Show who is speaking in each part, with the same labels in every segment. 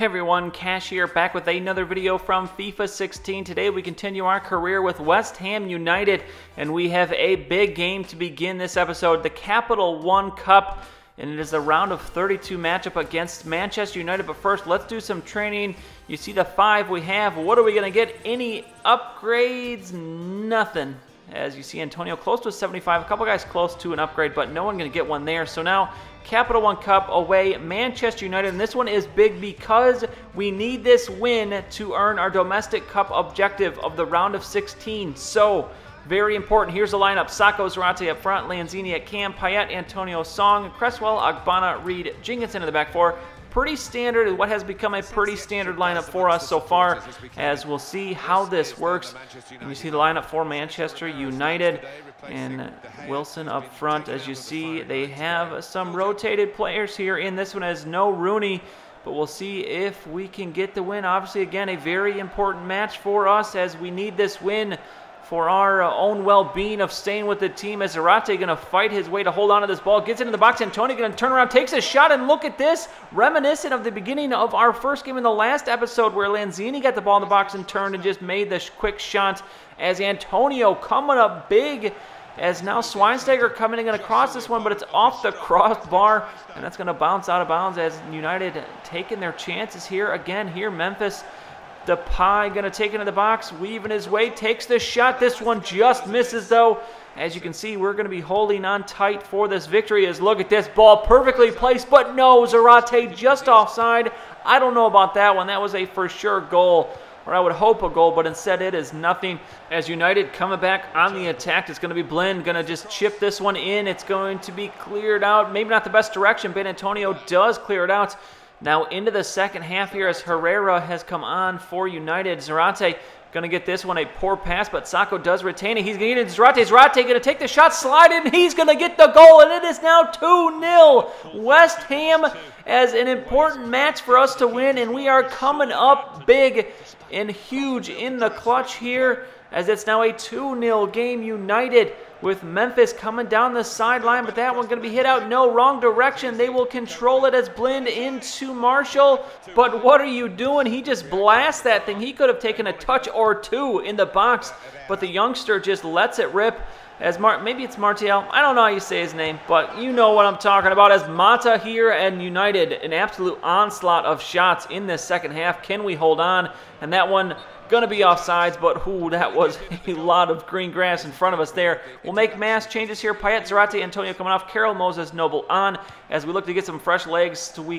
Speaker 1: Hey everyone, Cash here, back with another video from FIFA 16. Today we continue our career with West Ham United, and we have a big game to begin this episode, the Capital One Cup, and it is a round of 32 matchup against Manchester United. But first, let's do some training. You see the 5 we have. What are we going to get? Any upgrades? Nothing. As you see, Antonio close to a 75, a couple guys close to an upgrade, but no one going to get one there. So now, Capital One Cup away, Manchester United, and this one is big because we need this win to earn our domestic cup objective of the round of 16. So, very important. Here's the lineup. Sacco, Zarate up front, Lanzini at cam, Payet, Antonio, Song, Cresswell, Agbana, Reed, Jinkinson in the back four. Pretty standard, what has become a pretty standard lineup for us so far, as we'll see how this works. And you see the lineup for Manchester United, and Wilson up front. As you see, they have some rotated players here in this one, as no Rooney, but we'll see if we can get the win. Obviously, again, a very important match for us, as we need this win for our own well-being of staying with the team. As Zarate going to fight his way to hold on to this ball, gets into the box. Antonio going to turn around, takes a shot, and look at this, reminiscent of the beginning of our first game in the last episode, where Lanzini got the ball in the box and turned and just made the quick shot. As Antonio coming up big, as now Schweinsteiger coming and going to cross this one, but it's off the crossbar, and that's going to bounce out of bounds. As United taking their chances here again. Here Memphis Depay going to take it into the box, weaving his way, takes the shot. This one just misses though. As you can see, we're going to be holding on tight for this victory. As look at this ball, perfectly placed, but no, Zarate just offside. I don't know about that one. That was a for sure goal, or I would hope a goal, but instead it is nothing. As United coming back on the attack, it's going to be Blend, going to just chip this one in. It's going to be cleared out. Maybe not the best direction, but Antonio does clear it out. Now into the second half here, as Herrera has come on for United. Zarate going to get this one, a poor pass, but Sacco does retain it. He's going to get it. Zarate going to take the shot, slide in, he's going to get the goal, and it is now 2-0. West Ham as an important match for us to win, and we are coming up big and huge in the clutch here, as it's now a 2-0 game. United with Memphis coming down the sideline, but that one's going to be hit out. No, wrong direction. They will control it as Blend into Marshall. But what are you doing? He just blasts that thing. He could have taken a touch or two in the box, but the youngster just lets it rip. As maybe it's Martial. I don't know how you say his name, but you know what I'm talking about. As Mata here and United, an absolute onslaught of shots in this second half. Can we hold on? And that one going to be offsides, but that was a lot of green grass in front of us there. We'll make mass changes here. Payet, Zarate, Antonio coming off. Carroll, Moses, Noble on, as we look to get some fresh legs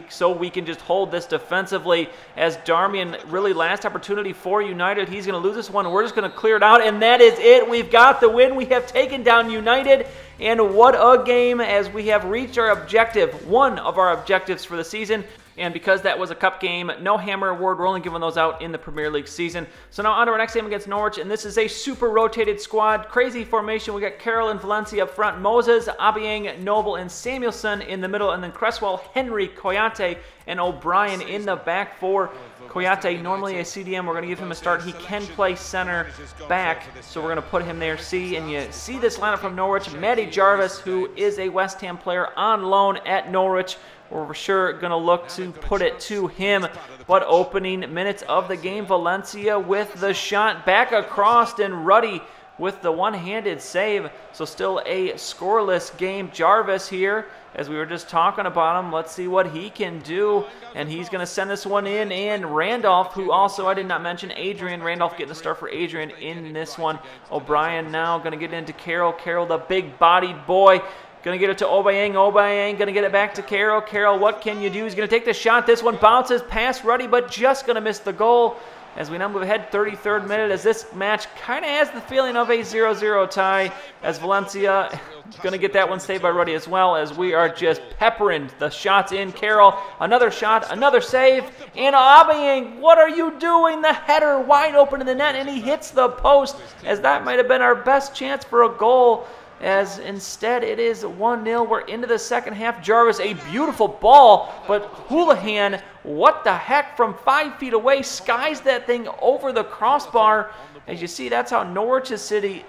Speaker 1: so we can just hold this defensively. As Darmian, really last opportunity for United. He's going to lose this one. We're just going to clear it out, and that is it. We've got the win. We have taken down United, and what a game, as we have reached our objective, one of our objectives for the season. And because that was a cup game, no Hammer Award, we're only giving those out in the Premier League season. So now on to our next game against Norwich, and this is a super rotated squad. Crazy formation. We got Carroll and Valencia up front, Moses, Abiang, Noble, and Samuelson in the middle, and then Cresswell, Henry, Koyate, and O'Brien in the back four. Koyate, normally a CDM, we're going to give him a start. He can play center back, so we're going to put him there. And you see this lineup from Norwich. Matty Jarvis, who is a West Ham player on loan at Norwich. We're for sure going to look to put it to him. But opening minutes of the game, Valencia with the shot back across, and Ruddy with the one-handed save. So still a scoreless game. Jarvis here, as we were just talking about him. Let's see what he can do. And he's going to send this one in. And Randolph, who also I did not mention, Adrian. Randolph getting the start for Adrian in this one. O'Brien now going to get into Carroll. Carroll, the big-bodied boy. Going to get it to Obayang. Obayang going to get it back to Carroll. Carroll, what can you do? He's going to take the shot. This one bounces past Ruddy, but just going to miss the goal. As we now move ahead, 33rd minute, as this match kind of has the feeling of a 0-0 tie, as Valencia going to get that one saved by Ruddy as well, as we are just peppering the shots in. Carroll, another shot, another save, and Aubameyang, what are you doing? The header wide open in the net, and he hits the post, as that might have been our best chance for a goal. As instead it is 1-0. We're into the second half. Jarvis, a beautiful ball, but Houlihan, what the heck, from 5 feet away, skies that thing over the crossbar. As you see, that's how Norwich's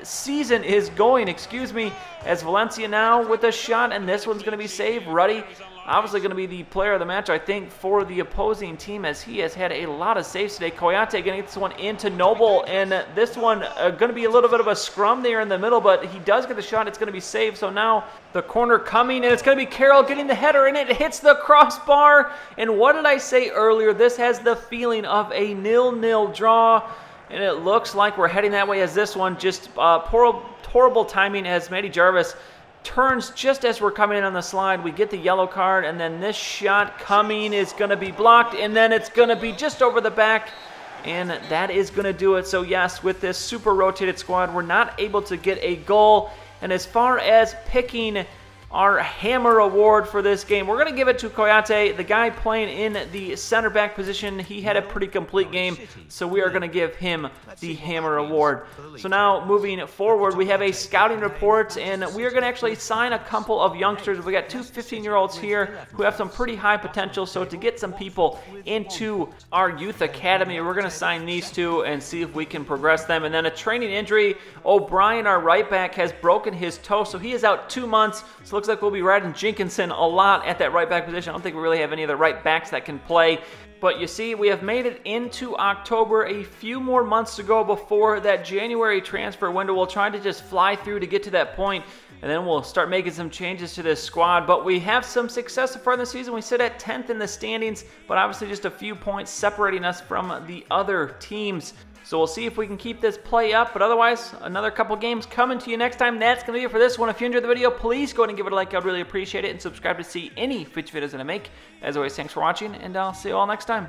Speaker 1: season is going, as Valencia now with a shot, and this one's going to be saved. Ruddy, obviously going to be the player of the match, I think, for the opposing team, as he has had a lot of saves today. Coyote going to get this one into Noble, and this one going to be a little bit of a scrum there in the middle, but he does get the shot. It's going to be saved. So now the corner coming, and it's going to be Carroll getting the header, and it hits the crossbar. And what did I say earlier? This has the feeling of a 0-0 draw, and it looks like we're heading that way, as this one just horrible timing as Matty Jarvis turns just as we're coming in on the slide. We get the yellow card, and then this shot coming is going to be blocked, and then it's going to be just over the back, and that is going to do it. So yes, with this super rotated squad, we're not able to get a goal. And as far as picking our Hammer Award for this game, we're going to give it to Coyote, the guy playing in the center back position. He had a pretty complete game, so we are going to give him the Hammer Award. So now moving forward, we have a scouting report, and we are going to actually sign a couple of youngsters. We got two 15-year-olds here who have some pretty high potential, so to get some people into our youth academy, we're going to sign these two and see if we can progress them. And then a training injury, O'Brien, our right back, has broken his toe, so he is out 2 months. So looks like we'll be riding Jenkinson a lot at that right back position. I don't think we really have any other right backs that can play. But you see, we have made it into October, a few more months to go before that January transfer window. We'll try to just fly through to get to that point, and then we'll start making some changes to this squad. But we have some success so far in the season. We sit at 10th in the standings, but obviously just a few points separating us from the other teams. So we'll see if we can keep this play up, but otherwise, another couple games coming to you next time. That's going to be it for this one. If you enjoyed the video, please go ahead and give it a like. I'd really appreciate it, and subscribe to see any future videos that I make. As always, thanks for watching, and I'll see you all next time.